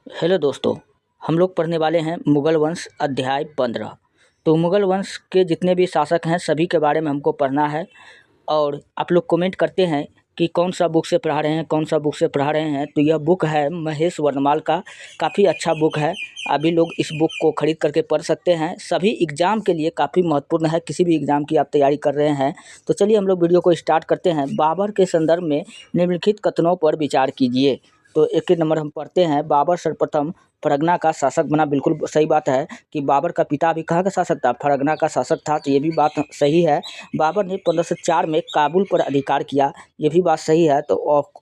Hello दोस्तों, हम लोग पढ़ने वाले हैं मुग़ल वंश अध्याय 15। तो मुग़ल वंश के जितने भी शासक हैं सभी के बारे में हमको पढ़ना है। और आप लोग कमेंट करते हैं कि कौन सा बुक से पढ़ा रहे हैं, कौन सा बुक से पढ़ा रहे हैं। तो यह बुक है महेश वर्णमाल का, काफ़ी अच्छा बुक है। अभी लोग इस बुक को ख़रीद करके पढ़ सकते हैं। सभी एग्ज़ाम के लिए काफ़ी महत्वपूर्ण है, किसी भी एग्ज़ाम की आप तैयारी कर रहे हैं। तो चलिए हम लोग वीडियो को स्टार्ट करते हैं। बाबर के संदर्भ में निम्नलिखित कथनों पर विचार कीजिए। तो एक एक नंबर हम पढ़ते हैं। बाबर सर्वप्रथम फरगना का शासक बना। बिल्कुल सही बात है कि बाबर का पिता भी कहाँ का शासक था, फरगना का शासक था। तो ये भी बात सही है। बाबर ने 1504 में काबुल पर अधिकार किया, ये भी बात सही है। तो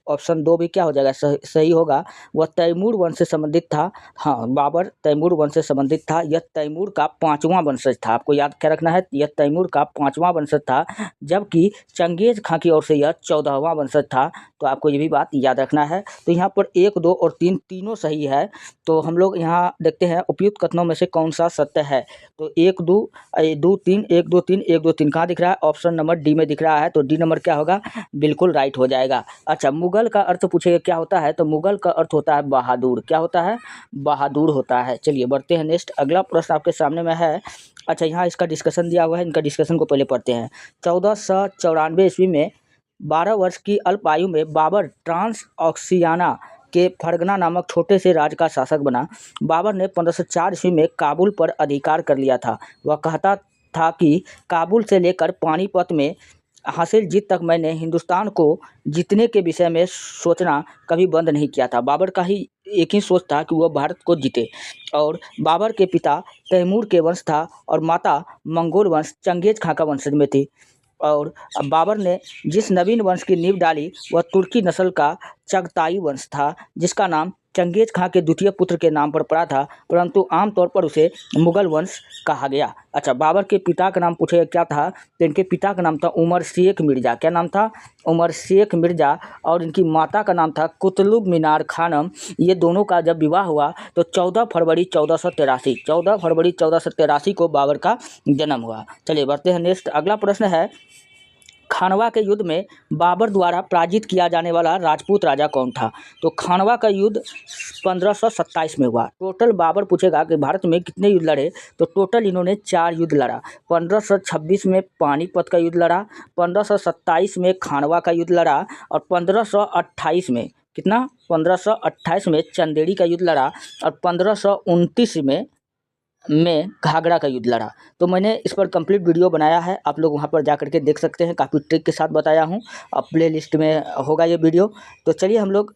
ऑप्शन 2 भी क्या हो जाएगा, सही होगा। वह तैमूर वंश से संबंधित था। हाँ, बाबर तैमूर वंश से संबंधित था। यह तैमूर का 5वां वंशज था। आपको याद क्या रखना है, यह तैमूर का 5वां वंशज था, जबकि चंगेज खां की ओर से यह 14वां वंशज था। तो आपको ये भी बात याद रखना है। तो यहाँ पर 1, 2 और 3 तीनों सही है। तो हम लोग यहाँ देखते हैं उपयुक्त कथनों में से कौन सा सत्य है। तो 1, 2, 2, 3, 1, 2, 3, 1, 2, 3 कहाँ दिख रहा है, ऑप्शन नंबर डी में दिख रहा है। तो डी नंबर क्या होगा, बिल्कुल राइट हो जाएगा। अच्छा, मुगल का अर्थ पूछेगा क्या होता है, तो मुगल का अर्थ होता है बहादुर। क्या होता है, बहादुर होता है। चलिए बढ़ते हैं नेक्स्ट, अगला प्रश्न आपके सामने में है। अच्छा, यहाँ इसका डिस्कशन दिया हुआ है, इनका डिस्कशन को पहले पढ़ते हैं। 1494 ईस्वी में 12 वर्ष की अल्प आयु में बाबर ट्रांस ऑक्सियाना के फरगना नामक छोटे से राज्य का शासक बना। बाबर ने 1504 ईस्वी में काबुल पर अधिकार कर लिया था। वह कहता था कि काबुल से लेकर पानीपत में हासिल जीत तक मैंने हिंदुस्तान को जीतने के विषय में सोचना कभी बंद नहीं किया था। बाबर का ही एक ही सोच था कि वह भारत को जीते। और बाबर के पिता तैमूर के वंश था और माता मंगोल वंश चंगेज खां का वंशज में थी। और बाबर ने जिस नवीन वंश की नींव डाली वह तुर्की नस्ल का चगताई वंश था, जिसका नाम चंगेज खां के द्वितीय पुत्र के नाम पर पड़ा था, परंतु आमतौर पर उसे मुगल वंश कहा गया। अच्छा, बाबर के पिता का नाम पूछेगा क्या था, तो इनके पिता का नाम था उमर शेख मिर्ज़ा। क्या नाम था, उमर शेख मिर्ज़ा। और इनकी माता का नाम था कुतुब मीनार खानम। ये दोनों का जब विवाह हुआ तो 14 फरवरी 1483 को बाबर का जन्म हुआ। चलिए बढ़ते हैं नेक्स्ट, अगला प्रश्न है। खानवा के युद्ध में बाबर द्वारा पराजित किया जाने वाला राजपूत राजा कौन था। तो खानवा का युद्ध 1527 में हुआ। टोटल बाबर पूछेगा कि भारत में कितने युद्ध लड़े, तो टोटल इन्होंने 4 युद्ध लड़ा। 1526 में पानीपत का युद्ध लड़ा, 1527 में खानवा का युद्ध लड़ा, और 1528 में कितना, 1528 में चंदेरी का युद्ध लड़ा, और 1529 में घाघरा का युद्ध लड़ा। तो मैंने इस पर कंप्लीट वीडियो बनाया है, आप लोग वहां पर जा करके देख सकते हैं। काफ़ी ट्रिक के साथ बताया हूं, अब प्ले लिस्ट में होगा ये वीडियो। तो चलिए हम लोग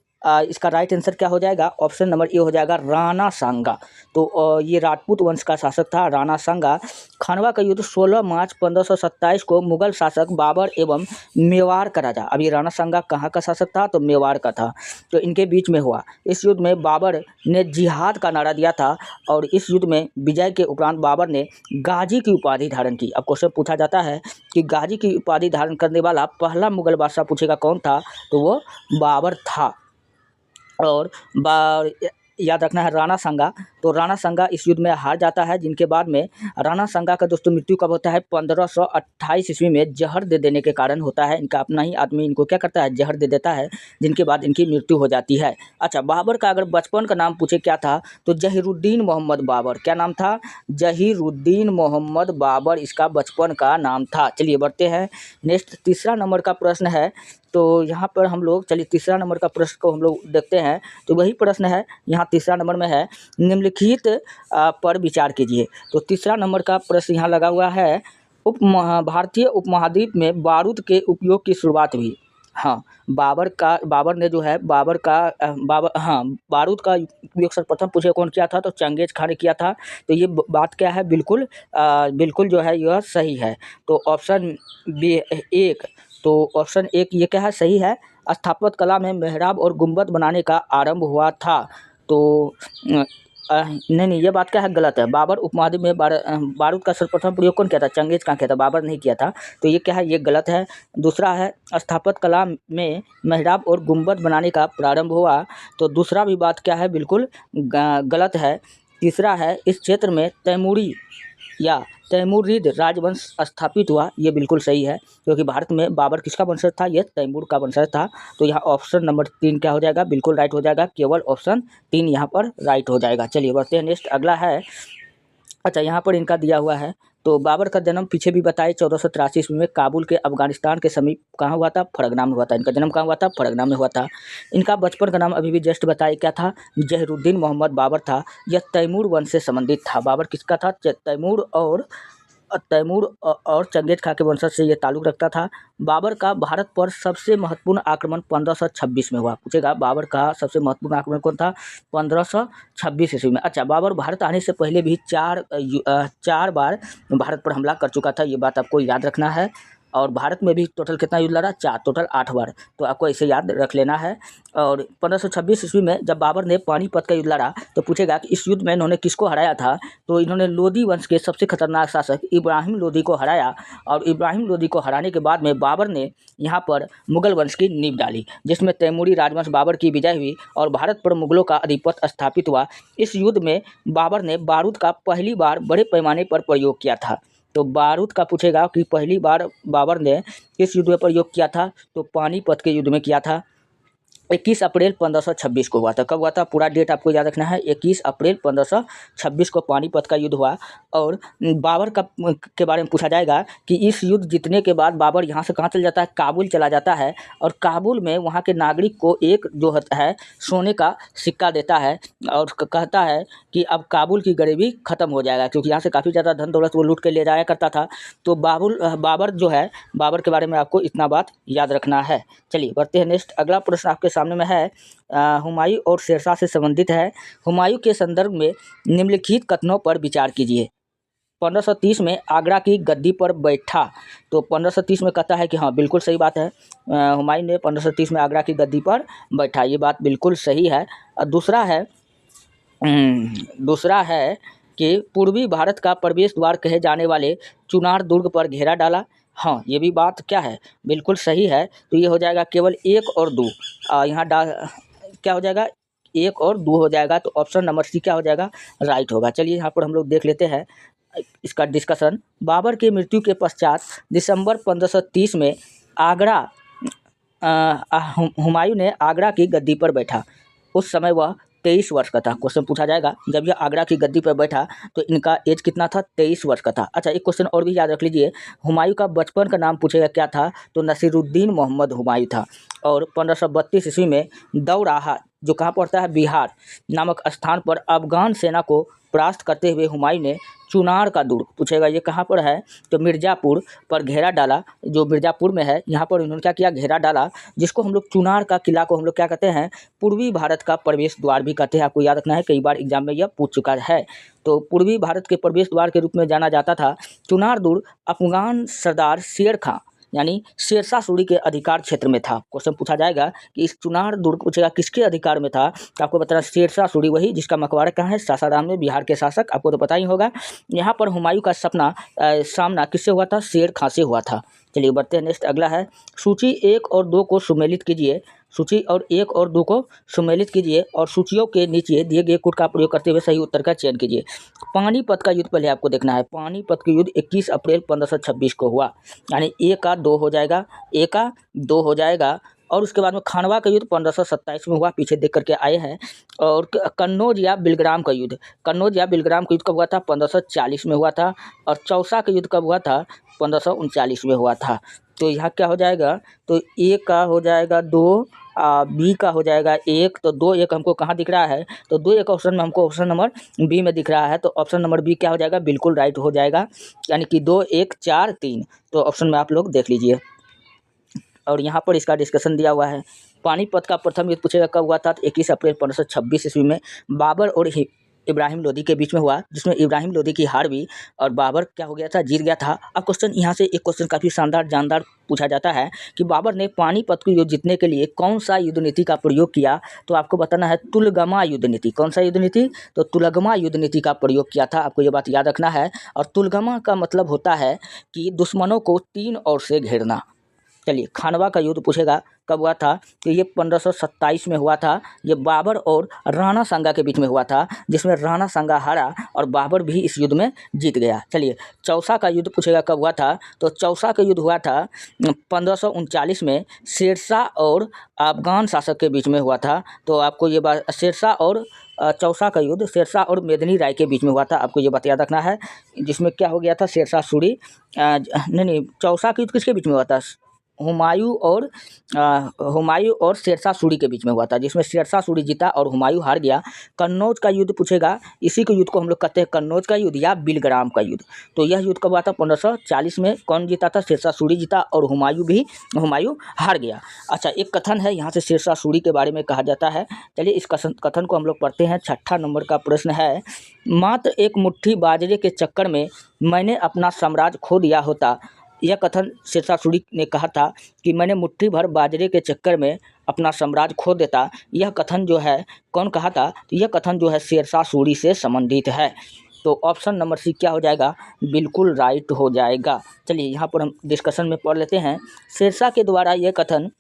इसका राइट आंसर क्या हो जाएगा, ऑप्शन नंबर ए हो जाएगा, राणा सांगा। तो ये राजपूत वंश का शासक था राणा सांगा। खानवा का युद्ध 16 मार्च 1527 को मुगल शासक बाबर एवं मेवाड़ का राजा, अब ये राणा सांगा कहाँ का शासक था, तो मेवाड़ का था, तो इनके बीच में हुआ। इस युद्ध में बाबर ने जिहाद का नारा दिया था, और इस युद्ध में विजय के उपरांत बाबर ने गाजी की उपाधि धारण की। अब क्वेश्चन पूछा जाता है कि गाजी की उपाधि धारण करने वाला पहला मुगल बादशाह पूछेगा कौन था, तो वो बाबर था। और याद रखना है राणा सांगा। तो राणा सांगा इस युद्ध में हार जाता है, जिनके बाद में राणा सांगा का दोस्तों मृत्यु कब होता है, 1528 ईस्वी में जहर दे देने के कारण होता है। इनका अपना ही आदमी इनको क्या करता है, जहर दे देता है, जिनके बाद इनकी मृत्यु हो जाती है। अच्छा, बाबर का अगर बचपन का नाम पूछे क्या था, तो जहीरुद्दीन मोहम्मद बाबर। क्या नाम था, जहीरुद्दीन मोहम्मद बाबर इसका बचपन का नाम था। चलिए बढ़ते हैं नेक्स्ट, तीसरा नंबर का प्रश्न है। तो यहाँ पर हम लोग चलिए तीसरा नंबर का प्रश्न को हम लोग देखते हैं। तो वही प्रश्न है, यहाँ तीसरा नंबर में है, निम्नलिखित पर विचार कीजिए। तो तीसरा नंबर का प्रश्न यहाँ लगा हुआ है, भारतीय उपमहाद्वीप में बारूद के उपयोग की शुरुआत हुई। हाँ, बाबर ने जो है बारूद का उपयोग सर्वप्रथम पूछे कौन किया था, तो चंगेज खान ने किया था। तो ये बात क्या है, बिल्कुल जो है यह सही है। तो ऑप्शन बी 1, तो ऑप्शन 1 ये क्या है, सही है। स्थापत्य कला में मेहराब और गुंबद बनाने का आरंभ हुआ था। तो नहीं, ये बात क्या है, गलत है। बाबर उपमहाद्वीप में बारूद का सर्वप्रथम प्रयोग कौन किया था, चंगेज खान किया था, बाबर नहीं किया था। तो ये क्या है, ये गलत है। दूसरा है, स्थापत्य कला में मेहराब और गुंबद बनाने का प्रारंभ हुआ। तो दूसरा भी बात क्या है, बिल्कुल गलत है। तीसरा है, इस क्षेत्र में तैमूरी या तैमूरिद राजवंश स्थापित हुआ, ये बिल्कुल सही है, क्योंकि भारत में बाबर किसका वंशज था, ये तैमूर का वंशज था। तो यहाँ ऑप्शन नंबर 3 क्या हो जाएगा, बिल्कुल राइट हो जाएगा, केवल ऑप्शन 3 यहाँ पर राइट हो जाएगा। चलिए बढ़ते हैं नेक्स्ट, अगला है, अच्छा यहाँ पर इनका दिया हुआ है। तो बाबर का जन्म पीछे भी बताए 1483 ईस्वी में काबुल के अफगानिस्तान के समीप कहाँ हुआ था, फरगना में हुआ था। इनका जन्म कहाँ हुआ था, फरगना में हुआ था। इनका बचपन का नाम अभी भी जस्ट बताए क्या था, जहरुद्दीन मोहम्मद बाबर था। यह तैमूर वंश से संबंधित था। बाबर किसका था, तैमूर और चंगेज खां के वंशज से ये ताल्लुक़ रखता था। बाबर का भारत पर सबसे महत्वपूर्ण आक्रमण 1526 में हुआ। पूछेगा बाबर का सबसे महत्वपूर्ण आक्रमण कौन था, 1526 ईस्वी में। अच्छा, बाबर भारत आने से पहले भी चार बार भारत पर हमला कर चुका था, ये बात आपको याद रखना है। और भारत में भी टोटल कितना युद्ध लड़ा, 4, टोटल 8 बार, तो आपको इसे याद रख लेना है। और 1526 ईस्वी में जब बाबर ने पानीपत का युद्ध लड़ा, तो पूछेगा कि इस युद्ध में इन्होंने किसको हराया था, तो इन्होंने लोदी वंश के सबसे खतरनाक शासक इब्राहिम लोदी को हराया। और इब्राहिम लोदी को हराने के बाद में बाबर ने यहाँ पर मुगल वंश की नींव डाली, जिसमें तैमूरी राजवंश बाबर की विजय हुई और भारत पर मुगलों का आधिपत्य स्थापित हुआ। इस युद्ध में बाबर ने बारूद का पहली बार बड़े पैमाने पर प्रयोग किया था। तो बारूद का पूछेगा कि पहली बार बाबर ने किस युद्ध में प्रयोग किया था, तो पानीपत के युद्ध में किया था। 21 अप्रैल 1526 को हुआ था। कब हुआ था, पूरा डेट आपको याद रखना है, 21 अप्रैल 1526 को पानीपत का युद्ध हुआ। और बाबर के बारे में पूछा जाएगा कि इस युद्ध जीतने के बाद बाबर यहाँ से कहाँ चल जाता है, काबुल चला जाता है। और काबुल में वहाँ के नागरिक को एक जो है सोने का सिक्का देता है और कहता है कि अब काबुल की गरीबी खत्म हो जाएगा, क्योंकि यहाँ से काफ़ी ज़्यादा धन दौलत वो लूट के ले जाया करता था। तो बाबर जो है, बाबर के बारे में आपको इतना बात याद रखना है। चलिए बढ़ते हैं नेक्स्ट, अगला प्रश्न आपके सामने में है, हुमायूं और शेरशाह से संबंधित है। हुमायूं के संदर्भ में निम्नलिखित कथनों पर विचार कीजिए। 1530 में आगरा की गद्दी पर बैठा, तो 1530 में कहता है कि हाँ बिल्कुल सही बात है, हुमायूं ने 1530 में आगरा की गद्दी पर बैठा, ये बात बिल्कुल सही है। दूसरा है कि पूर्वी भारत का प्रवेश द्वार कहे जाने वाले चुनार दुर्ग पर घेरा डाला। हाँ, ये भी बात क्या है, बिल्कुल सही है। तो ये हो जाएगा केवल 1 और 2, यहाँ क्या हो जाएगा, 1 और 2 हो जाएगा। तो ऑप्शन नंबर सी क्या हो जाएगा, राइट होगा। चलिए यहाँ पर हम लोग देख लेते हैं इसका डिस्कशन। बाबर की मृत्यु के पश्चात दिसंबर 1530 में हुमायूं ने आगरा की गद्दी पर बैठा। उस समय वह 23 वर्ष का था। क्वेश्चन पूछा जाएगा, जब यह आगरा की गद्दी पर बैठा तो इनका एज कितना था, 23 वर्ष का था। अच्छा, एक क्वेश्चन और भी याद रख लीजिए, हुमायूं का बचपन का नाम पूछेगा क्या था, तो नसीरुद्दीन मोहम्मद हुमायूं था। और 1532 ईस्वी में दौराहा, जो कहाँ पड़ता है, बिहार नामक स्थान पर अफगान सेना को परास्त करते हुए हुमायूं ने चुनार का दुर्ग, पूछेगा ये कहाँ पर है, तो मिर्ज़ापुर पर घेरा डाला, जो मिर्ज़ापुर में है, यहाँ पर उन्होंने क्या किया, घेरा डाला, जिसको हम लोग चुनार का किला को हम लोग क्या कहते हैं, पूर्वी भारत का प्रवेश द्वार भी कहते हैं। आपको याद रखना है, कई बार एग्जाम में यह पूछ चुका है। तो पूर्वी भारत के प्रवेश द्वार के रूप में जाना जाता था। चुनार दुर्ग अफगान सरदार शेर खां यानी शेरशाह सूरी के अधिकार क्षेत्र में था। क्वेश्चन पूछा जाएगा कि इस चुनार दुर्ग पूछेगा किसके अधिकार में था, तो आपको बताना शेरशाह सूरी, वही जिसका मकबरा कहाँ है, सासाराम में, बिहार के शासक, आपको तो पता ही होगा। यहाँ पर हुमायूं का सामना किससे हुआ था, शेर खां से हुआ था। चलिए बढ़ते हैं नेक्स्ट, अगला है, सूची 1 और 2 को सुमेलित कीजिए। सूची और 1 और 2 को सुमेलित कीजिए और सूचियों के नीचे दिए गए कोड का प्रयोग करते हुए सही उत्तर का चयन कीजिए। पानीपत का युद्ध पहले आपको देखना है। पानीपत का युद्ध 21 अप्रैल 1526 को हुआ, यानी ए का 2 हो जाएगा, ए का 2 हो जाएगा। और उसके बाद में खानवा का युद्ध 1527 में हुआ, पीछे देख करके आए हैं। और कन्नौज या बिलग्राम का युद्ध, कन्नौज या बिलग्राम का युद्ध कब हुआ था, 1540 में हुआ था। और चौसा का युद्ध कब हुआ था, 1539 में हुआ था। तो यहाँ क्या हो जाएगा, तो ए का हो जाएगा 2, बी का हो जाएगा 1, तो 2 1 हमको कहाँ दिख रहा है, तो 2 1 ऑप्शन में हमको ऑप्शन नंबर बी में दिख रहा है। तो ऑप्शन नंबर बी क्या हो जाएगा, बिल्कुल राइट हो जाएगा, यानी कि 2 1 4 3। तो ऑप्शन में आप लोग देख लीजिए। और यहाँ पर इसका डिस्कशन दिया हुआ है। पानीपत का प्रथम युद्ध पूछेगा कब हुआ था, तो 21 अप्रैल 1526 ईस्वी में बाबर और इब्राहिम लोदी के बीच में हुआ, जिसमें इब्राहिम लोदी की हार हुई और बाबर क्या हो गया था, जीत गया था। अब क्वेश्चन यहाँ से एक क्वेश्चन काफ़ी शानदार जानदार पूछा जाता है कि बाबर ने पानीपत को युद्ध जीतने के लिए कौन सा युद्ध नीति का प्रयोग किया, तो आपको बताना है तुलगमा युद्ध नीति। कौन सा युद्ध नीति, तो तुलगमा युद्ध नीति का प्रयोग किया था, आपको ये बात याद रखना है। और तुलगमा का मतलब होता है कि दुश्मनों को 3 ओर से घेरना। चलिए खानवा का युद्ध पूछेगा कब हुआ था, तो ये 1527 में हुआ था। ये बाबर और राणा सांगा के बीच में हुआ था, जिसमें राणा सांगा हारा और बाबर भी इस युद्ध में जीत गया। चलिए चौसा का युद्ध पूछेगा कब हुआ था, तो चौसा का युद्ध हुआ था 1539 में शेरशाह और अफगान शासक के बीच में हुआ था। तो आपको ये बात, शेरशाह और चौसा का युद्ध शेरशाह और मेदिनी राय के बीच में हुआ था, आपको ये बात याद रखना है। जिसमें क्या हो गया था, शेरशाह सूरी नहीं, चौसा का युद्ध किसके बीच में हुआ था, हुमायूं और शेरशाह सूरी के बीच में हुआ था, जिसमें शेरशाह सूरी जीता और हुमायूं हार गया। कन्नौज का युद्ध पूछेगा, इसी के युद्ध को हम लोग कहते हैं कन्नौज का युद्ध या बिलग्राम का युद्ध। तो यह युद्ध कब हुआ था, 1540 में। कौन जीता था, शेरशाह सूरी जीता और हुमायूं हार गया। अच्छा, एक कथन है यहाँ से शेरशाह सूरी के बारे में कहा जाता है। चलिए इस कथन को हम लोग पढ़ते हैं। 6ठा नंबर का प्रश्न है, मात्र एक मुट्ठी बाजरे के चक्कर में मैंने अपना साम्राज्य खो दिया होता। यह कथन शेरशाह सूरी ने कहा था कि मैंने मुट्ठी भर बाजरे के चक्कर में अपना साम्राज्य खो देता। यह कथन जो है कौन कहा था, तो यह कथन जो है शेरशाह सूरी से संबंधित है। तो ऑप्शन नंबर सी क्या हो जाएगा, बिल्कुल राइट हो जाएगा। चलिए यहाँ पर हम डिस्कशन में पढ़ लेते हैं। शेरशाह के द्वारा यह कथन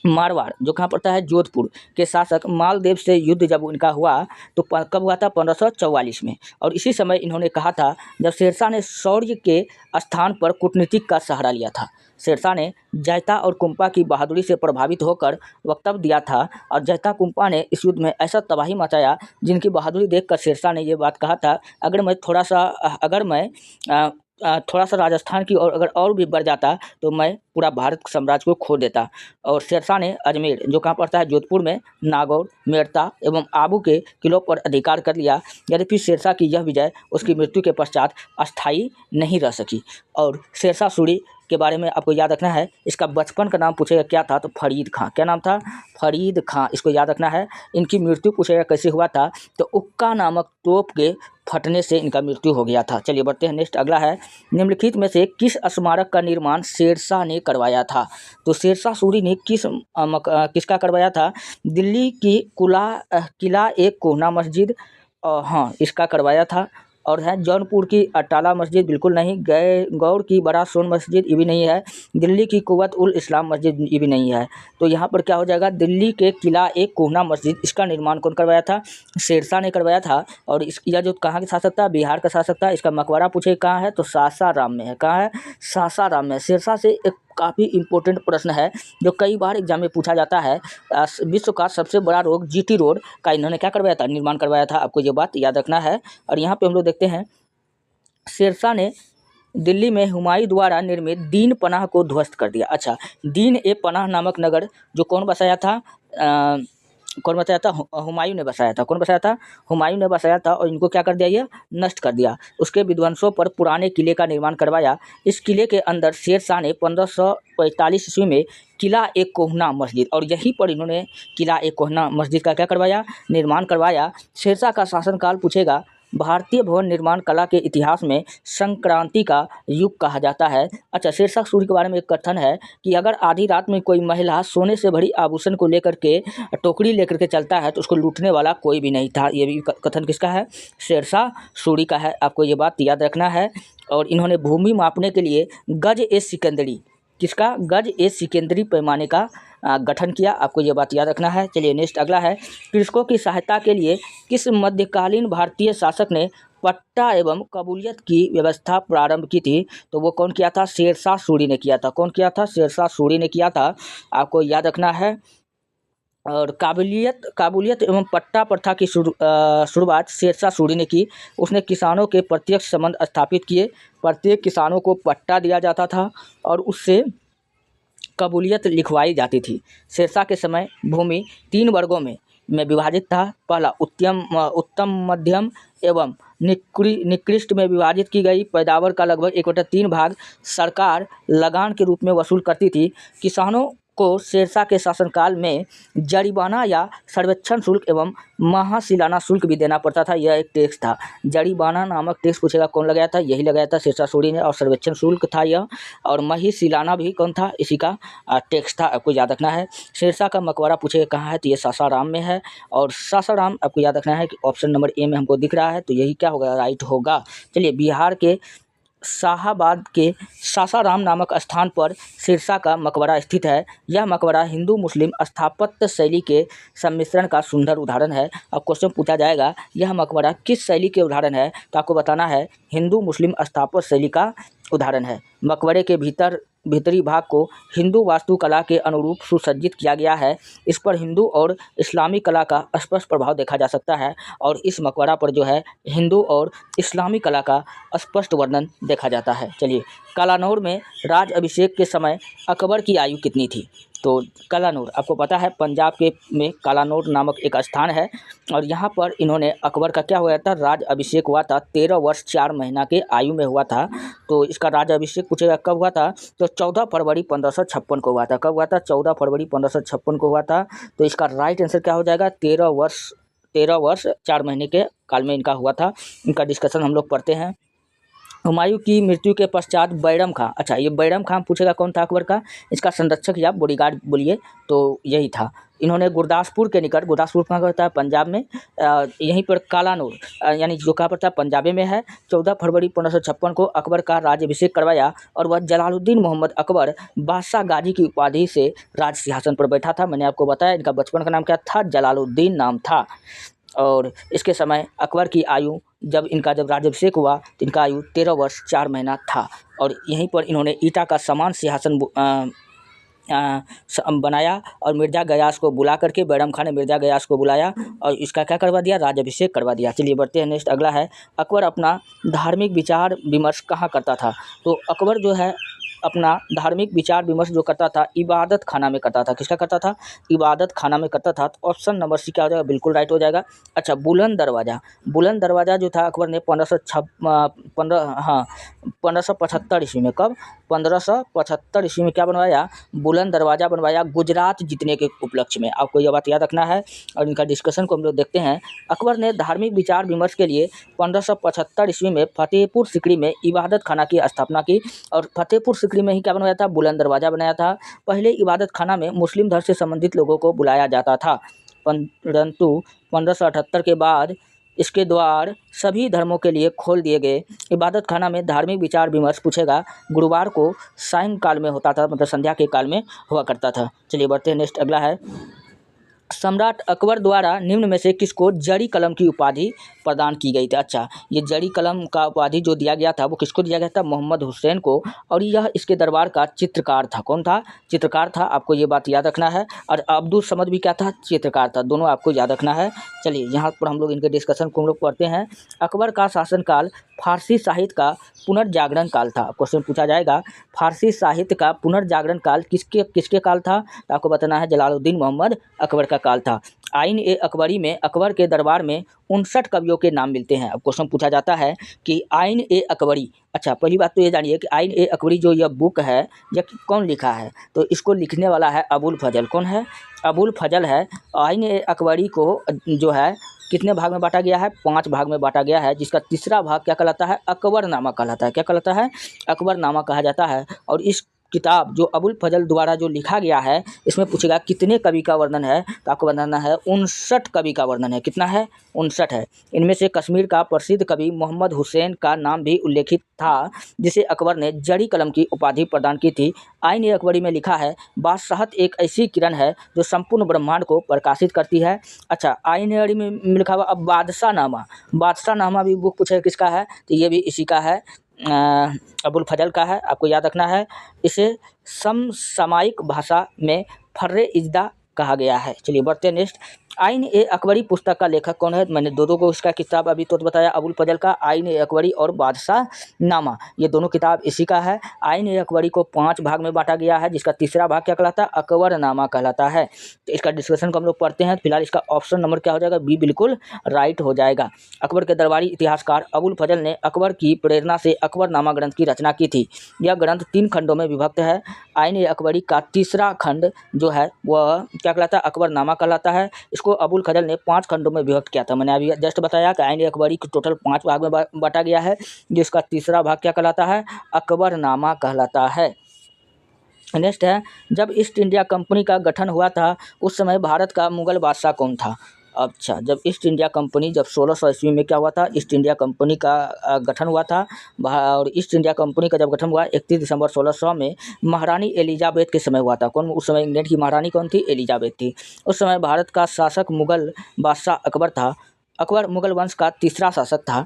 मारवाड़ जो कहाँ पड़ता है, जोधपुर के शासक मालदेव से युद्ध जब उनका हुआ तो कब हुआ था, 1544 में। और इसी समय इन्होंने कहा था जब शेरशाह ने शौर्य के स्थान पर कूटनीतिक का सहारा लिया था। शेरशाह ने जैता और कुंपा की बहादुरी से प्रभावित होकर वक्तव्य दिया था और जैता कुंपा ने इस युद्ध में ऐसा तबाही मचाया जिनकी बहादुरी देखकर शेरशाह ने ये बात कहा था, अगर मैं थोड़ा सा राजस्थान की ओर अगर और भी बढ़ जाता तो मैं पूरा भारत साम्राज्य को खो देता। और शेरशाह ने अजमेर जो कहाँ पड़ता है, जोधपुर में, नागौर, मेड़ता एवं आबू के किलों पर अधिकार कर लिया। यद्यपि शेरशाह की यह विजय उसकी मृत्यु के पश्चात अस्थायी नहीं रह सकी। और शेरशाह सूरी के बारे में आपको याद रखना है, इसका बचपन का नाम पूछेगा क्या था, तो फरीद खां। क्या नाम था, फरीद खां, इसको याद रखना है। इनकी मृत्यु पूछेगा कैसे हुआ था, तो उक्का नामक तोप के फटने से इनका मृत्यु हो गया था। चलिए बढ़ते हैं नेक्स्ट, अगला है, निम्नलिखित में से किस स्मारक का निर्माण शेरशाह ने करवाया था। तो शेरशाह सूरी ने किसका करवाया था, दिल्ली की किला एक कोहना मस्जिद, हाँ इसका करवाया था। और है जौनपुर की अटाला मस्जिद, बिल्कुल नहीं। गौर की बड़ा सोन मस्जिद, ये भी नहीं है। दिल्ली की कुव्वत उल इस्लाम मस्जिद, ये भी नहीं है। तो यहाँ पर क्या हो जाएगा, दिल्ली के किला एक कोहना मस्जिद, इसका निर्माण कौन करवाया था, शेरशाह ने करवाया था। और यह जो कहाँ के शासक था, बिहार का शासक था। इसका मकबरा पूछे कहाँ है, तो सासाराम में है। कहाँ है, सासाराम में। शेरशाह से एक काफ़ी इंपॉर्टेंट प्रश्न है जो कई बार एग्जाम में पूछा जाता है। विश्व का सबसे बड़ा रोड जीटी रोड का इन्होंने क्या करवाया था, निर्माण करवाया था। आपको ये बात याद रखना है। और यहाँ पे हम लोग देखते हैं, शेरशाह ने दिल्ली में हुमायूं द्वारा निर्मित दीन पनाह को ध्वस्त कर दिया। अच्छा, दीन ए पनाह नामक नगर जो कौन बसाया था, हुमायूं ने बसाया था। कौन बसाया था, हुमायूं ने बसाया था। और इनको क्या कर दिया, ये नष्ट कर दिया। उसके विध्वंसों पर पुराने किले का निर्माण करवाया। इस किले के अंदर शेरशाह ने 1545 ईस्वी में किला एक कोहना मस्जिद, और यहीं पर इन्होंने किला एक कोहना मस्जिद का क्या करवाया, निर्माण करवाया। शेरशाह का शासनकाल पूछेगा, भारतीय भवन निर्माण कला के इतिहास में संक्रांति का युग कहा जाता है। अच्छा, शेरशाह सूरी के बारे में एक कथन है कि अगर आधी रात में कोई महिला सोने से भरी आभूषण को लेकर के टोकरी लेकर के चलता है तो उसको लूटने वाला कोई भी नहीं था। ये भी कथन किसका है, शेरशाह सूरी का है। आपको ये बात याद रखना है। और इन्होंने भूमि मापने के लिए गज ए सिकंदरी, किसका, गज ए सिकंदरी पैमाने का गठन किया। आपको ये बात याद रखना है। चलिए नेक्स्ट, अगला है, कृषकों की सहायता के लिए किस मध्यकालीन भारतीय शासक ने पट्टा एवं कबूलियत की व्यवस्था प्रारंभ की थी। तो वो कौन किया था, शेरशाह सूरी ने किया था। कौन किया था, शेरशाह सूरी ने किया था। आपको याद रखना है। और काबूलियत एवं पट्टा प्रथा की शुरुआत शेरशाह सूरी ने की। उसने किसानों के प्रत्यक्ष संबंध स्थापित किए। प्रत्येक किसानों को पट्टा दिया जाता था और उससे कबूलियत लिखवाई जाती थी। शेरशाह के समय भूमि 3 वर्गों में विभाजित था। पहला उत्तम, मध्यम एवं निकृष्ट में विभाजित की गई पैदावार का लगभग 1/3 भाग सरकार लगान के रूप में वसूल करती थी। किसानों को शेरशाह के शासनकाल में जरिमाना या सर्वेक्षण शुल्क एवं महाशिलाना शुल्क भी देना पड़ता था। यह एक टैक्स था। जरिमाना नामक टैक्स पूछेगा कौन लगाया था, यही लगाया था शेरशाह सूरी ने। और सर्वेक्षण शुल्क था यह। और महाशिलाना भी कौन था, इसी का टैक्स था। आपको याद रखना है। शेरशाह का मकबरा पूछेगा कहाँ है, तो ये सासाराम में है। और सासाराम आपको याद रखना है कि ऑप्शन नंबर ए में हमको दिख रहा है, तो यही क्या होगा, राइट होगा। चलिए, बिहार के शाहाबाद के सासाराम नामक स्थान पर सिरसा का मकबरा स्थित है। यह मकबरा हिंदू मुस्लिम स्थापत्य शैली के सम्मिश्रण का सुंदर उदाहरण है। अब क्वेश्चन पूछा जाएगा यह मकबरा किस शैली के उदाहरण है, तो आपको बताना है हिंदू मुस्लिम स्थापत्य शैली का उदाहरण है। मकबरे के भीतरी भाग को हिंदू वास्तुकला के अनुरूप सुसज्जित किया गया है। इस पर हिंदू और इस्लामी कला का स्पष्ट प्रभाव देखा जा सकता है और इस मकबरा पर जो है हिंदू और इस्लामी कला का स्पष्ट वर्णन देखा जाता है। चलिए, कालानौर में राज अभिषेक के समय अकबर की आयु कितनी थी? तो कालानौर आपको पता है पंजाब के में कालानौर नामक एक स्थान है और यहाँ पर इन्होंने अकबर का क्या हुआ था, राज अभिषेक हुआ था। 13 वर्ष 4 महीना के आयु में हुआ था। तो इसका राज अभिषेक पूछेगा कब हुआ था, तो 14 फरवरी 1556 को हुआ था। कब हुआ था? 14 फरवरी 1556 को हुआ था। तो इसका राइट आंसर क्या हो जाएगा? 13 वर्ष 4 महीने के काल में इनका हुआ था। इनका डिस्कशन हम लोग पढ़ते हैं। हुमायूं की मृत्यु के पश्चात बैरम खां, अच्छा ये बैरम खां पूछेगा कौन था अकबर का? इसका संरक्षक या बॉडीगार्ड बोलिए तो यही था। इन्होंने गुरदासपुर के निकट, गुरदासपुर कहाँ होता है? पंजाब में। यहीं पर कालानौर यानी जो कहाँ पर था? पंजाबी में है। 14 फरवरी 1556 को अकबर का राज्याभिषेक करवाया और वह जलालुद्दीन मोहम्मद अकबर बादशाह गाजी की उपाधि से राज सिंहासन पर बैठा था। मैंने आपको बताया इनका बचपन का नाम क्या था? जलालुद्दीन नाम था। और इसके समय अकबर की आयु जब राज्याभिषेक हुआ तो इनका आयु 13 वर्ष 4 महीना था और यहीं पर इन्होंने ईटा का समान सिंहासन बनाया और मिर्ज़ा गयास को बुला करके, बैरम खान ने मिर्ज़ा गयास को बुलाया और इसका क्या करवा दिया? राज्याभिषेक करवा दिया। चलिए बढ़ते हैं, नेक्स्ट अगला है अकबर अपना धार्मिक विचार विमर्श कहाँ करता था? तो अकबर जो है अपना धार्मिक विचार विमर्श जो करता था इबादत खाना में करता था। किसका करता था? इबादत खाना में करता था। तो ऑप्शन नंबर सी क्या हो जाएगा? बिल्कुल राइट हो जाएगा। अच्छा, बुलंद दरवाज़ा जो था अकबर ने 1575 ईस्वी में, कब? 1575 ईस्वी में क्या बनवाया? बुलंद दरवाज़ा बनवाया गुजरात जीतने के उपलक्ष्य में। आपको यह बात याद रखना है और इनका डिस्कशन को हम लोग देखते हैं। अकबर ने धार्मिक विचार विमर्श के लिए 1575 ईस्वी में फतेहपुर सिकरी में इबादत खाना की स्थापना की और फतेहपुर सिकरी में ही क्या बनवाया था? बुलंद दरवाज़ा बनाया था। पहले इबादत खाना में मुस्लिम धर्म से संबंधित लोगों को बुलाया जाता था, परंतु 1578 के बाद इसके द्वार सभी धर्मों के लिए खोल दिए गए। इबादत खाना में धार्मिक विचार विमर्श पूछेगा गुरुवार को सायंकाल में होता था, मतलब संध्या के काल में हुआ करता था। चलिए बढ़ते हैं, नेक्स्ट अगला है सम्राट अकबर द्वारा निम्न में से किसको जड़ी कलम की उपाधि प्रदान की गई थी? अच्छा, ये जड़ी कलम का उपाधि जो दिया गया था वो किसको दिया गया था? मोहम्मद हुसैन को। और यह इसके दरबार का चित्रकार था। कौन था? चित्रकार था। आपको ये बात याद रखना है। और अब्दुल समद भी क्या था? चित्रकार था। दोनों आपको याद रखना है। चलिए यहाँ पर हम लोग इनके डिस्कशन को हम लोग पढ़ते हैं। अकबर का शासनकाल फारसी साहित्य का पुनर्जागरण काल था। क्वेश्चन पूछा जाएगा फारसी साहित्य का पुनर्जागरण काल किसके काल था? तो आपको बताना है जलालुद्दीन मोहम्मद अकबर का काल था। आइन ए अकबरी में अकबर के दरबार में 59 कवियों के नाम मिलते हैं। अब क्वेश्चन पूछा जाता है कि आइन ए अकबरी, अच्छा पहली बात तो ये जानिए कि आइन ए अकबरी जो यह बुक है यह कौन लिखा है? तो इसको लिखने वाला है अबुल फजल। कौन है? अबुल फजल है। आइन ए अकबरी को जो है कितने भाग में बांटा गया है? 5 भाग में बांटा गया है, जिसका तीसरा भाग क्या कहलाता है? अकबरनामा कहलाता है। क्या कहलाता है? अकबरनामा कहा जाता है। और इस किताब जो अबुल फजल द्वारा जो लिखा गया है इसमें पूछेगा कितने कवि का वर्णन है? तो आपको बताना है 59 कवि का वर्णन है। कितना है? 59 है। इनमें से कश्मीर का प्रसिद्ध कवि मोहम्मद हुसैन का नाम भी उल्लेखित था, जिसे अकबर ने जड़ी कलम की उपाधि प्रदान की थी। आइन ए अकबरी में लिखा है बादशाहत एक ऐसी किरण है जो संपूर्ण ब्रह्मांड को प्रकाशित करती है। अच्छा, आइन ए अकबरी में लिखा हुआ अब बादशाहनामा भी बुक पूछेगा किसका है? तो ये भी इसी का है, अबुल फजल का है। आपको याद रखना है। इसे समसामयिक भाषा में फर्रे इज्दा कहा गया है। चलिए बढ़ते हैं नेक्स्ट। आइन ए अकबरी पुस्तक का लेखक कौन है? मैंने दो को इसका किताब अभी तो बताया, अबुल फजल का आइन ए अकबरी और बादशाह नामा, ये दोनों किताब इसी का है। आइन ए अकबरी को 5 भाग में बांटा गया है, जिसका तीसरा भाग क्या कहलाता है? अकबरनामा कहलाता है। तो इसका डिस्कशन को हम लोग पढ़ते हैं। फिलहाल इसका ऑप्शन नंबर क्या हो जाएगा? बी बिल्कुल राइट हो जाएगा। अकबर के दरबारी इतिहासकार अबुल फजल ने अकबर की प्रेरणा से अकबरनामा ग्रंथ की रचना की थी। यह ग्रंथ 3 खंडों में विभक्त है। आइन ए अकबरी का तीसरा खंड जो है वह क्या कहलाता है? अकबरनामा कहलाता है। इसको अबुल फजल ने 5 खंडों में विभक्त किया था। मैंने अभी जस्ट बताया कि आइन ए अकबरी को टोटल 5 भाग में बांटा गया है, जिसका तीसरा भाग क्या कहलाता है? अकबरनामा कहलाता है। नेक्स्ट है जब ईस्ट इंडिया कंपनी का गठन हुआ था उस समय भारत का मुगल बादशाह कौन था? अच्छा, जब ईस्ट इंडिया कंपनी जब 1600 ईस्वी में क्या हुआ था, ईस्ट इंडिया कंपनी का गठन हुआ था। और ईस्ट इंडिया कंपनी का जब गठन हुआ 31 दिसंबर 1600 में महारानी एलिजाबेथ के समय हुआ था। कौन उस समय इंग्लैंड की महारानी कौन थी? एलिजाबेथ थी। उस समय भारत का शासक मुगल बादशाह अकबर था। अकबर मुगल वंश का तीसरा शासक था।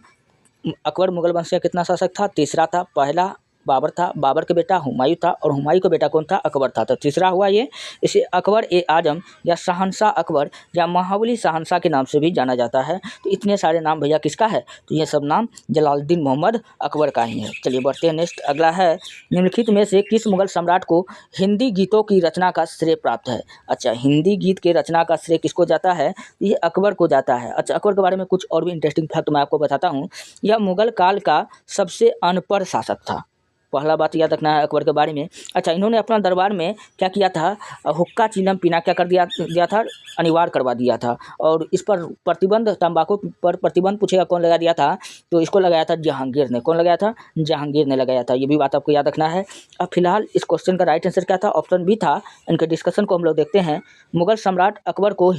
अकबर मुगल वंश का कितना शासक था? तीसरा था। पहला बाबर था, बाबर के बेटा हुमायूं था, और हुमायूं का बेटा कौन था? अकबर था। तो तीसरा हुआ ये। इसे अकबर ए आजम या शहंशाह अकबर या महाबली शहंशाह के नाम से भी जाना जाता है। तो इतने सारे नाम भैया किसका है? तो ये सब नाम जलालुद्दीन मोहम्मद अकबर का ही है। चलिए बढ़ते हैं नेक्स्ट। अगला है, निम्नलिखित में से किस मुगल सम्राट को हिंदी गीतों की रचना का श्रेय प्राप्त है? अच्छा, हिंदी गीत के रचना का श्रेय किसको जाता है? ये अकबर को जाता है। अच्छा, अकबर के बारे में कुछ और भी इंटरेस्टिंग फैक्ट मैं आपको बताता हूँ। यह मुगल काल का सबसे अनपढ़ शासक था। पहला बात याद रखना है अकबर के बारे में। अच्छा, इन्होंने अपना दरबार में क्या किया था? हुक्का चीलम पीना क्या कर दिया था? अनिवार्य करवा दिया था। और इस पर प्रतिबंध, तंबाकू पर प्रतिबंध पूछेगा कौन लगा दिया था? तो इसको लगाया था जहांगीर ने। कौन लगाया था? जहांगीर ने लगाया था। ये भी बात आपको याद रखना है। अब फिलहाल इस क्वेश्चन का राइट आंसर क्या था? ऑप्शन बी था। इनके डिस्कशन को हम लोग देखते हैं। मुगल सम्राट अकबर को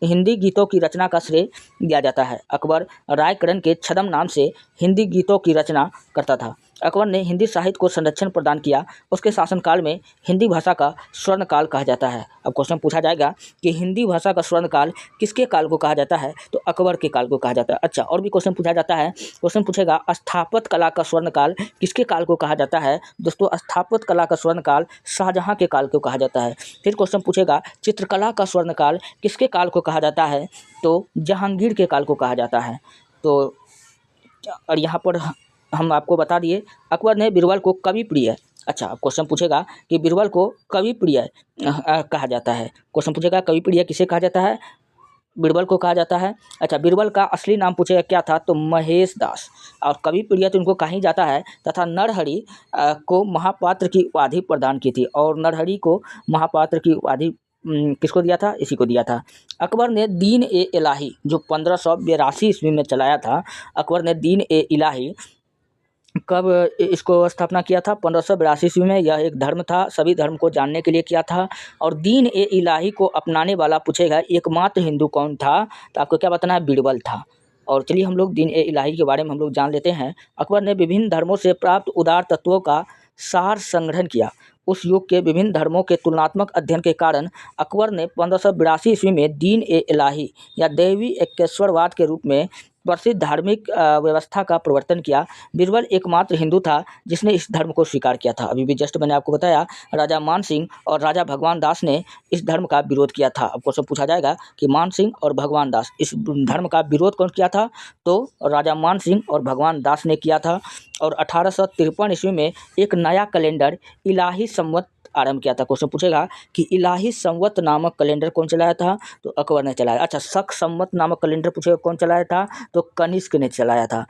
हिंदी गीतों की रचना का श्रेय दिया जाता है। अकबर रायकरण के छद्म नाम से हिंदी गीतों की रचना करता था। अकबर ने हिंदी साहित्य को संरक्षण प्रदान किया। उसके शासनकाल में हिंदी भाषा का स्वर्णकाल कहा जाता है। अब क्वेश्चन पूछा जाएगा कि हिंदी भाषा का स्वर्णकाल किसके काल को कहा जाता है? तो अकबर के काल को कहा जाता है। अच्छा, और भी क्वेश्चन पूछा जाता है। क्वेश्चन पूछेगा स्थापत्य कला का स्वर्णकाल किसके काल को कहा जाता है? दोस्तों, स्थापत्य कला का स्वर्णकाल शाहजहां के काल को कहा जाता है। फिर क्वेश्चन पूछेगा चित्रकला का स्वर्णकाल किसके काल को कहा जाता है? तो जहांगीर के काल को कहा जाता है। तो और यहाँ पर हम आपको बता दिए अकबर ने बीरबल को कवि प्रिय। अच्छा, क्वेश्चन पूछेगा कि बीरबल को कवि प्रिय कहा जाता है। क्वेश्चन पूछेगा कवि प्रिय किसे कहा जाता है? बीरबल को कहा जाता है। अच्छा, बीरबल का असली नाम पूछेगा क्या था? तो महेश दास। और कवि प्रिय तो इनको कहा जाता है। तथा नरहरि को महापात्र की उपाधि प्रदान की थी। और नरहरि को महापात्र की उपाधि किसको दिया था? इसी को दिया था। अकबर ने दीन ए इलाही जो 1582 ईस्वी में चलाया था। अकबर ने दीन ए इलाही कब इसको स्थापना किया था? 1582 ईस्वी में। यह एक धर्म था, सभी धर्म को जानने के लिए किया था। और दीन ए इलाही को अपनाने वाला पूछेगा एकमात्र हिंदू कौन था? तो आपको क्या बताना है? बीरबल था। और चलिए हम लोग दीन ए इलाही के बारे में हम लोग जान लेते हैं। अकबर ने विभिन्न धर्मों से प्राप्त उदार तत्वों का सार संग्रहण किया। उस युग के विभिन्न धर्मों के तुलनात्मक अध्ययन के कारण अकबर ने 1582 ईस्वी में दीन ए इलाही या दैवी एकेश्वरवाद के रूप में प्रसिद्ध धार्मिक व्यवस्था का प्रवर्तन किया। बीरबल एकमात्र हिंदू था जिसने इस धर्म को स्वीकार किया था। अभी भी जस्ट मैंने आपको बताया राजा मान सिंह और राजा भगवान दास ने इस धर्म का विरोध किया था। अब क्वेश्चन पूछा जाएगा कि मान सिंह और भगवान दास इस धर्म का विरोध कौन किया था? तो राजा मान सिंह और भगवान दास ने किया था। और 1853 ईस्वी में एक नया कैलेंडर इलाही संवत आरंभ किया था। क्वेश्चन पूछेगा कि इलाही संवत नामक कैलेंडर कौन चलाया था? तो अकबर ने चलाया। अच्छा, शक संवत नामक कैलेंडर पूछेगा कौन चलाया था? तो कनिष्क ने चलाया था।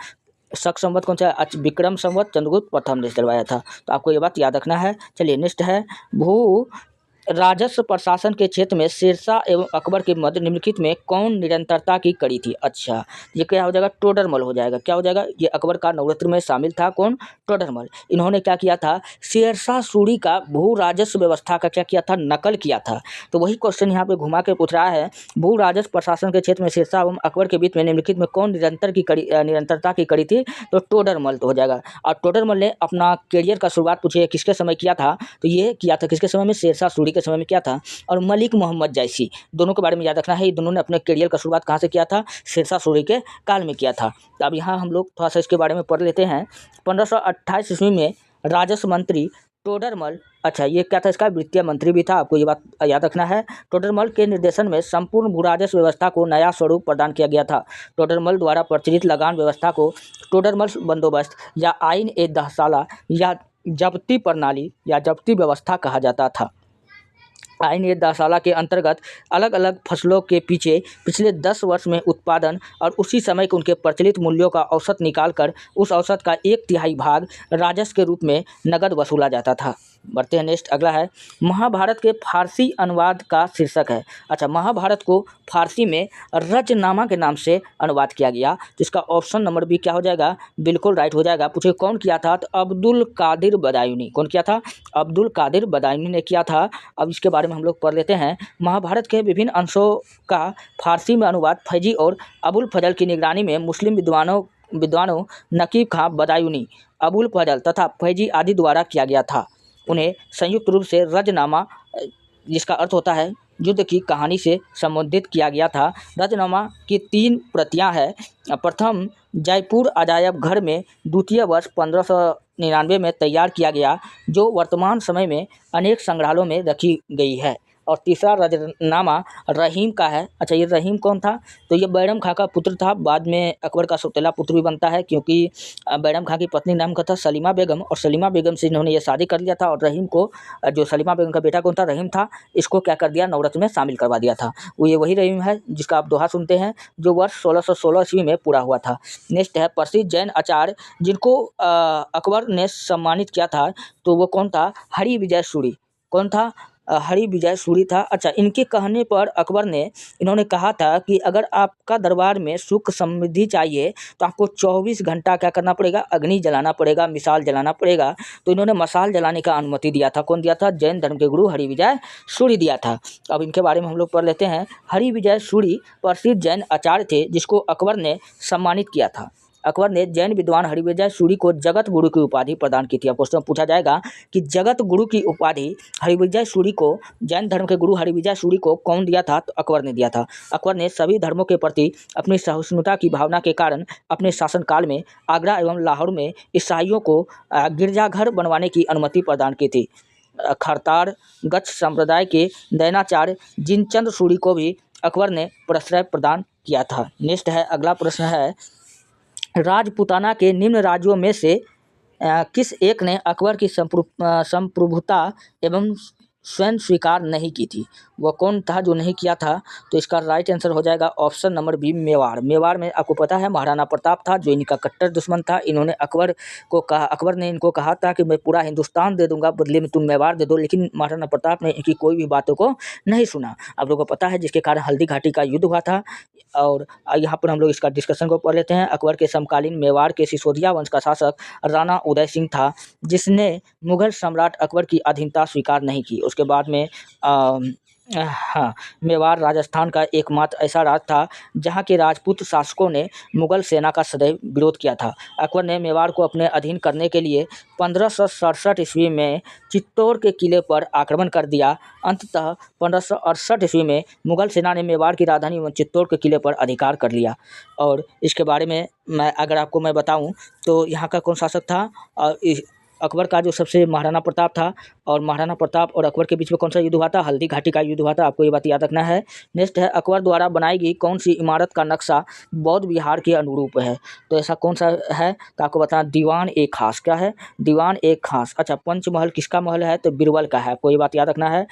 शक संवत कौन सा? अच्छा, विक्रम संवत चंद्रगुप्त प्रथम ने चलवाया था। तो आपको ये बात याद रखना है। चलिए नेक्स्ट है, भू राजस्व प्रशासन के क्षेत्र में शेरशाह एवं अकबर के मध्य निम्नलिखित में कौन निरंतरता की कड़ी थी? अच्छा, ये क्या हो जाएगा? टोडरमल हो जाएगा। क्या हो जाएगा? ये अकबर का नवरत्न में शामिल था। कौन? टोडरमल। इन्होंने क्या किया था? शेरशाह सूरी का भू राजस्व व्यवस्था का क्या किया था? नकल किया था। तो वही क्वेश्चन यहाँ पे घुमा के पूछ रहा है, भू राजस्व प्रशासन के क्षेत्र में शेरशाह एवं अकबर के बीच में निम्नलिखित में कौन निरंतरता की कड़ी थी? तो टोडरमल तो हो जाएगा। और टोडरमल ने अपना करियर का शुरुआत पूछिए किसके समय किया था? तो ये किया था किसके समय में? शेरशाह सूरी के समय में किया था। और मलिक मोहम्मद जैसी, दोनों के बारे में याद रखना है। ये दोनों ने अपने करियर का शुरुआत कहाँ से किया था? शेरशाह सूरी के काल में किया था। तो अब यहाँ हम लोग थोड़ा सा इसके बारे में पढ़ लेते हैं। 1528 ईस्वी में राजस्व मंत्री टोडरमल, अच्छा ये क्या था? इसका वित्तीय मंत्री भी था। आपको ये बात याद रखना है। टोडरमल के निर्देशन में संपूर्ण भू राजस्व व्यवस्था को नया स्वरूप प्रदान किया गया था। टोडरमल द्वारा प्रचलित लगान व्यवस्था को टोडरमल बंदोबस्त या आइन ए दहसाला या जब्ती प्रणाली या जब्ती व्यवस्था कहा जाता था। आइन ए दहसाला के अंतर्गत अलग अलग फसलों के पीछे पिछले 10 वर्ष में उत्पादन और उसी समय के उनके प्रचलित मूल्यों का औसत निकालकर उस औसत का 1/3 भाग राजस्व के रूप में नगद वसूला जाता था। बढ़ते हैं नेक्स्ट, अगला है महाभारत के फारसी अनुवाद का शीर्षक है। अच्छा, महाभारत को फारसी में रचनामा के नाम से अनुवाद किया गया, जिसका ऑप्शन नंबर बी क्या हो जाएगा, बिल्कुल राइट हो जाएगा। पूछे कौन किया था, तो अब्दुल कादिर बदायूनी। कौन किया था, अब्दुल कादिर बदायूनी ने किया था। अब इसके बारे में हम लोग पढ़ लेते हैं। महाभारत के विभिन्न अंशों का फारसी में अनुवाद फैजी और अबुल फजल की निगरानी में मुस्लिम विद्वानों नकीब खां बदायूनी, अबुल फजल तथा फैजी आदि द्वारा किया गया था। उन्हें संयुक्त रूप से रजनामा, जिसका अर्थ होता है युद्ध की कहानी, से संबोधित किया गया था। रजनामा की 3 प्रतियां हैं। प्रथम जयपुर अजायब घर में द्वितीय वर्ष 1599 में तैयार किया गया, जो वर्तमान समय में अनेक संग्रहालयों में रखी गई है। और तीसरा रजनामा रहीम का है। अच्छा, ये रहीम कौन था, तो ये बैरम खां का पुत्र था, बाद में अकबर का सौतेला पुत्र भी बनता है, क्योंकि बैरम खां की पत्नी नाम का था सलीमा बेगम, और सलीमा बेगम से इन्होंने ये शादी कर लिया था। और रहीम को, जो सलीमा बेगम का बेटा कौन था, रहीम था, इसको क्या कर दिया, नवरत्न में शामिल करवा दिया था। वो ये वही रहीम है जिसका आप दोहा सुनते हैं, जो वर्ष 1616 ईस्वी में पूरा हुआ था। नेक्स्ट है प्रसिद्ध जैन आचार्य जिनको अकबर ने सम्मानित किया था, तो वो कौन था, हरि विजय सूरी। कौन था, हरि विजय सूरी था। अच्छा, इनके कहने पर अकबर ने, इन्होंने कहा था कि अगर आपका दरबार में सुख समृद्धि चाहिए तो आपको 24 घंटा क्या करना पड़ेगा, अग्नि जलाना पड़ेगा, मिसाल जलाना पड़ेगा। तो इन्होंने मसाल जलाने का अनुमति दिया था। कौन दिया था, जैन धर्म के गुरु हरि विजय सूरी दिया था। अब इनके बारे में हम लोग पढ़ लेते हैं। हरि विजय सूरी प्रसिद्ध जैन आचार्य थे जिसको अकबर ने सम्मानित किया था। अकबर ने जैन विद्वान हरिविजय सूरी को जगत गुरु की उपाधि प्रदान की थी। अब क्वेश्चन पूछा जाएगा कि जगत गुरु की उपाधि हरिविजय सूरी को, जैन धर्म के गुरु हरिविजय सूरी को कौन दिया था, तो अकबर ने दिया था। अकबर ने सभी धर्मों के प्रति अपनी सहिष्णुता की भावना के कारण अपने शासनकाल में आगरा एवं लाहौर में ईसाइयों को गिरजाघर बनवाने की अनुमति प्रदान की थी। खरतार गच्छ संप्रदाय के दैनाचार्य जिनचंद सूरी को भी अकबर ने प्रश्रय प्रदान किया था। नेक्स्ट है, अगला प्रश्न है, राजपूताना के निम्न राज्यों में से किस एक ने अकबर की संप्रभुता एवं स्वयं स्वीकार नहीं की थी। वह कौन था जो नहीं किया था, तो इसका राइट आंसर हो जाएगा option number B, Mewar. Mewar में आपको पता है महाराणा प्रताप था जो इनका कट्टर दुश्मन था। इन्होंने अकबर ने इनको कहा था कि मैं पूरा हिंदुस्तान दे दूंगा, बदले में तुम मेवाड़ दे दो, लेकिन महाराणा प्रताप ने इनकी कोई भी बातों को नहीं सुना। आप लोगों को पता है जिसके कारण हल्दी घाटी का युद्ध हुआ था। और यहाँ पर हम लोग इसका डिस्कशन को पढ़ लेते हैं। अकबर के समकालीन मेवाड़ के सिसोदिया वंश का शासक राणा उदय सिंह था, जिसने मुगल सम्राट अकबर की अधीनता स्वीकार नहीं की। उसके बाद में हाँ, मेवाड़ राजस्थान का एकमात्र ऐसा राज्य था जहाँ के राजपूत शासकों ने मुगल सेना का सदैव विरोध किया था। अकबर ने मेवाड़ को अपने अधीन करने के लिए 1567 ईस्वी में चित्तौड़ के किले पर आक्रमण कर दिया। अंततः 1568 ईस्वी में मुगल सेना ने मेवाड़ की राजधानी चित्तौड़ के किले पर अधिकार कर लिया। और इसके बारे में अगर आपको मैं बताऊं तो यहाँ का कौन शासक था, अकबर का जो सबसे महाराणा प्रताप था, और महाराणा प्रताप और अकबर के बीच में कौन सा युद्ध हुआ था, हल्दी घाटी का युद्ध हुआ था। आपको ये बात याद रखना है। नेक्स्ट है, अकबर द्वारा बनाई गई कौन सी इमारत का नक्शा बौद्ध विहार के अनुरूप है, तो ऐसा कौन सा है, तो आपको बताना, दीवान ए खास। क्या है, दीवान ए खास। अच्छा, पंचमहल किसका महल है, तो बीरबल का है। आपको ये बात याद रखना है।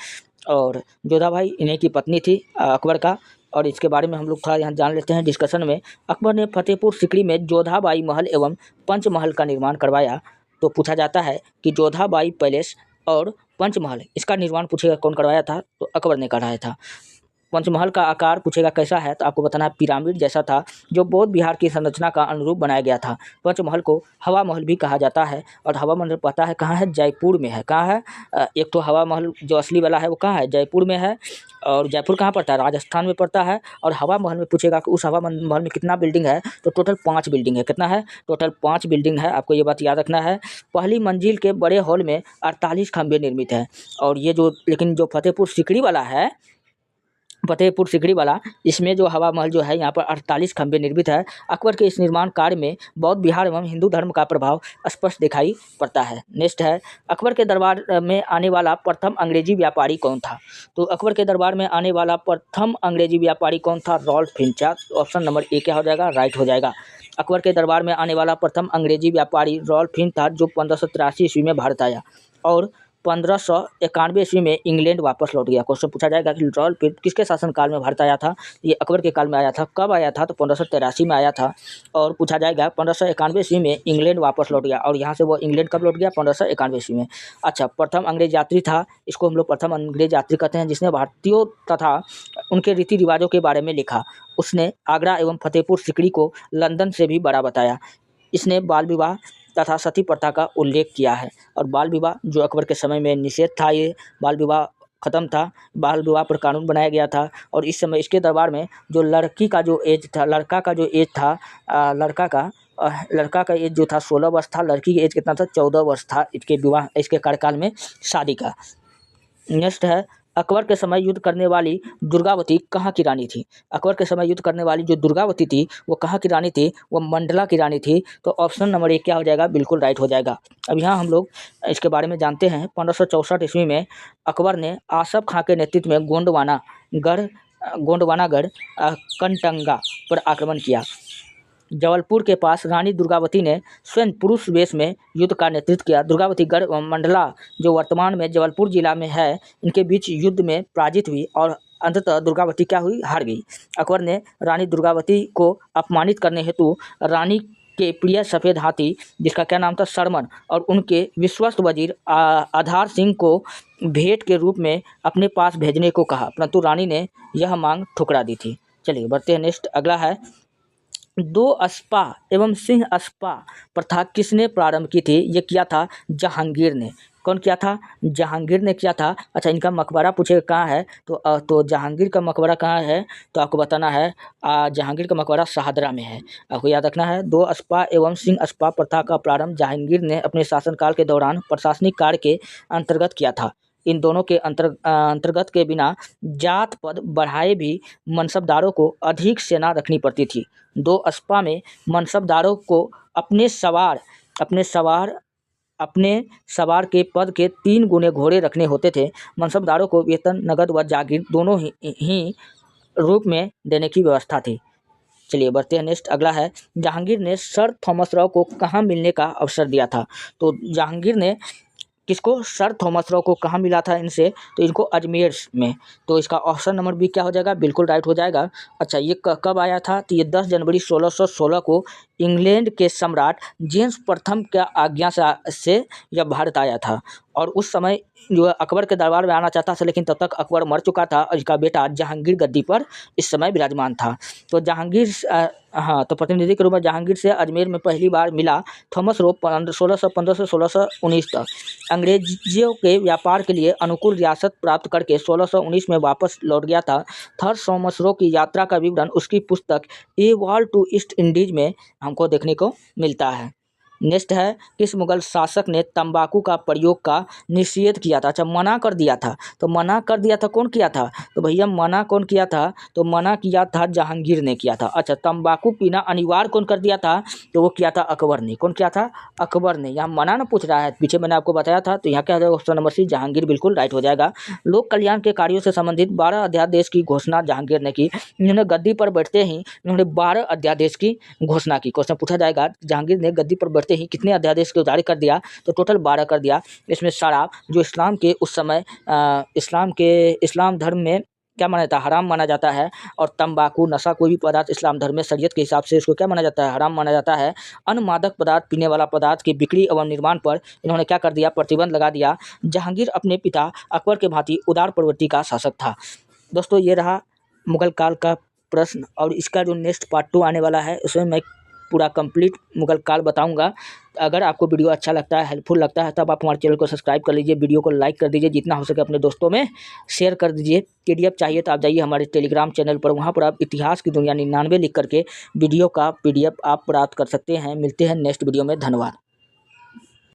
और जोधाबाई इन्हीं की पत्नी थी अकबर का। और इसके बारे में हम लोग थोड़ा यहाँ जान लेते हैं डिस्कशन में। अकबर ने फतेहपुर सिकरी में जोधाबाई महल एवं पंचमहल का निर्माण करवाया। तो पूछा जाता है कि जोधाबाई पैलेस और पंचमहल, इसका निर्माण पूछेगा कौन करवाया था, तो अकबर ने कराया था। पंचमहल का आकार पूछेगा कैसा है, तो आपको बताना है पिरामिड जैसा था, जो बौद्ध विहार की संरचना का अनुरूप बनाया गया था। पंचमहल को हवा महल भी कहा जाता है। और हवा महल पता है कहाँ है, जयपुर में है। कहाँ है, एक तो हवा महल जो असली वाला है वो कहाँ है, जयपुर में है। और जयपुर कहाँ पड़ता है, राजस्थान में पड़ता है। और हवा महल में पूछेगा कि उस हवा महल में कितना बिल्डिंग है, तो टोटल 5 बिल्डिंग है। कितना है, टोटल 5 बिल्डिंग है। आपको ये बात याद रखना है। पहली मंजिल के बड़े हॉल में 48 खंभे निर्मित हैं। और ये जो, लेकिन जो फतेहपुर सिकरी वाला है, फतेहपुर सिकरी वाला, इसमें जो हवा महल जो है यहाँ पर 48 खंभे निर्मित है। अकबर के इस निर्माण कार्य में बौद्ध विहार एवं हिंदू धर्म का प्रभाव स्पष्ट दिखाई पड़ता है। नेक्स्ट है, अकबर के दरबार में आने वाला प्रथम अंग्रेजी व्यापारी कौन था, तो अकबर के दरबार में आने वाला प्रथम अंग्रेजी व्यापारी कौन था, Ralph Fitch. Option number A क्या हो जाएगा, राइट हो जाएगा। अकबर के दरबार में आने वाला प्रथम अंग्रेजी व्यापारी रॉल्फ फिंच था, जो 1583 ईस्वी में भारत आया। और 1591 ईस्वी में इंग्लैंड वापस लौट गया। क्वेश्चन पूछा जाएगा कि रॉयल पीट किसके शासनकाल में भारत आया था? ये अकबर के काल में आया था। कब आया था? तो 1583 में आया था। और पूछा जाएगा 1591 ईस्वी में इंग्लैंड वापस लौट गया, और यहाँ से वो इंग्लैंड कब लौट गया? 1591 ईस्वी में। अच्छा, प्रथम अंग्रेज यात्री था, इसको हम लोग प्रथम अंग्रेज यात्री कहते हैं, जिसने भारतीयों तथा उनके रीति रिवाजों के बारे में लिखा। उसने आगरा एवं फतेहपुर सिकरी को लंदन से भी बड़ा बताया। इसने बाल विवाह तथा सती प्रथा का उल्लेख किया है। और बाल विवाह जो अकबर के समय में निषेध था, ये बाल विवाह ख़त्म था, बाल विवाह पर कानून बनाया गया था। और इस समय इसके दरबार में जो लड़की का जो एज था, लड़का का जो एज था, लड़का का एज जो था 16 वर्ष था, लड़की की एज कितना था? 14 वर्ष था इसके कार्यकाल में शादी का। नेक्स्ट है, अकबर के समय युद्ध करने वाली दुर्गावती कहाँ की रानी थी? अकबर के समय युद्ध करने वाली जो दुर्गावती थी वो कहाँ की रानी थी? वो मंडला की रानी थी। तो ऑप्शन नंबर 1 क्या हो जाएगा? बिल्कुल राइट हो जाएगा। अब यहाँ हम लोग इसके बारे में जानते हैं। 1564 ईस्वी में अकबर ने आसफ खां के नेतृत्व में गोंडवानागढ़ कंटंगा पर आक्रमण किया। जबलपुर के पास रानी दुर्गावती ने स्वयं पुरुष वेश में युद्ध का नेतृत्व किया। दुर्गावती गढ़ मंडला जो वर्तमान में जबलपुर जिला में है, इनके बीच युद्ध में पराजित हुई और अंततः दुर्गावती क्या हुई? हार गई। अकबर ने रानी दुर्गावती को अपमानित करने हेतु रानी के प्रिय सफ़ेद हाथी, जिसका क्या नाम था? सरमन, और उनके विश्वस्त वजीर आधार सिंह को भेंट के रूप में अपने पास भेजने को कहा, परंतु रानी ने यह मांग ठुकरा दी थी। चलिए बढ़ते हैं नेक्स्ट। अगला है, 2 अस्पा एवं सिंह अस्पा प्रथा किसने प्रारंभ की थी? ये किया था जहांगीर ने। कौन किया था? जहांगीर ने किया था। अच्छा, इनका मकबरा पूछे कहाँ है, तो जहांगीर का मकबरा कहाँ है, तो आपको बताना है जहांगीर का मकबरा शाहदरा में है। आपको याद रखना है। 2 अस्पा एवं सिंह अस्पा प्रथा का प्रारंभ जहांगीर ने अपने शासनकाल के दौरान प्रशासनिक कार्य के अंतर्गत किया था। इन दोनों के अंतर्गत के बिना जात पद बढ़ाए भी मनसबदारों को अधिक सेना रखनी पड़ती थी। 2 अस्पा में मनसबदारों को अपने सवार के पद के 3 गुने घोड़े रखने होते थे। मनसबदारों को वेतन, नगद व जागीर दोनों ही रूप में देने की व्यवस्था थी। चलिए बढ़ते हैं नेक्स्ट। अगला है, जहांगीर ने सर थॉमस रॉ को कहाँ मिलने का अवसर दिया था? तो जहांगीर ने किसको? सर थॉमस रॉ को कहाँ मिला था इनसे? तो इनको अजमेर में। तो इसका ऑप्शन नंबर बी क्या हो जाएगा? बिल्कुल राइट हो जाएगा। अच्छा, ये कब आया था? तो ये 10 जनवरी 1616 को इंग्लैंड के सम्राट जेम्स प्रथम के आज्ञा से यह भारत आया था। और उस समय जो अकबर के दरबार में आना चाहता था, लेकिन तब तक अकबर मर चुका था और इसका बेटा जहांगीर गद्दी पर इस समय विराजमान था। तो जहांगीर तो प्रतिनिधि के रूप में जहांगीर से अजमेर में पहली बार मिला थॉमस रो 1615 से 1619 तक। अंग्रेजियों के व्यापार के लिए अनुकूल रियासत प्राप्त करके 1619 में वापस लौट गया था। थॉमस थॉमस रो की यात्रा का विवरण उसकी पुस्तक ए वॉल टू ईस्ट इंडीज में हमको देखने को मिलता है। नेक्स्ट है, किस मुगल शासक ने तंबाकू का प्रयोग का निषेध किया था? अच्छा, मना कर दिया था। तो मना कर दिया था, कौन किया था? तो भैया मना कौन किया था? तो मना किया था जहांगीर ने किया था। अच्छा, तंबाकू पीना अनिवार्य कौन कर दिया था? तो वो किया था अकबर ने। कौन किया था? अकबर ने। यहाँ मना ना पूछ रहा है, पीछे मैंने आपको बताया था। तो यहाँ क्या हो जाएगा? ऑप्शन नंबर सी जहांगीर बिल्कुल राइट हो जाएगा। लोक कल्याण के कार्यों से संबंधित 12 अध्यादेश की घोषणा जहांगीर ने की। इन्होंने गद्दी पर बैठते ही इन्होंने 12 अध्यादेश की घोषणा की। क्वेश्चन पूछा जाएगा जहांगीर ने गद्दी पर बैठते ही कितने अध्यादेश को जारी कर दिया? तो टोटल 12 कर दिया। इसमें शराब, जो इस्लाम के उस समय इस्लाम धर्म में क्या माना जाता है? हराम माना जाता है। और तंबाकू, नशा, कोई भी पदार्थ इस्लाम धर्म में शरीयत के हिसाब से इसको क्या माना जाता है? हराम माना जाता है। अन्य मादक पदार्थ, पीने वाला पदार्थ की बिक्री एवं निर्माण पर इन्होंने क्या कर दिया? प्रतिबंध लगा दिया। जहांगीर अपने पिता अकबर के भांति उदार प्रवृत्ति का शासक था। दोस्तों, ये रहा मुगल काल का प्रश्न, और इसका जो नेक्स्ट पार्ट 2 आने वाला है उसमें मैं पूरा कंप्लीट मुगल काल बताऊंगा। अगर आपको वीडियो अच्छा लगता है, हेल्पफुल लगता है, तब आप हमारे चैनल को सब्सक्राइब कर लीजिए, वीडियो को लाइक कर दीजिए, जितना हो सके अपने दोस्तों में शेयर कर दीजिए। PDF चाहिए तो आप जाइए हमारे टेलीग्राम चैनल पर, वहाँ पर आप इतिहास की दुनिया 99 लिख करके वीडियो का PDF आप प्राप्त कर सकते हैं। मिलते हैं नेक्स्ट वीडियो में। धन्यवाद।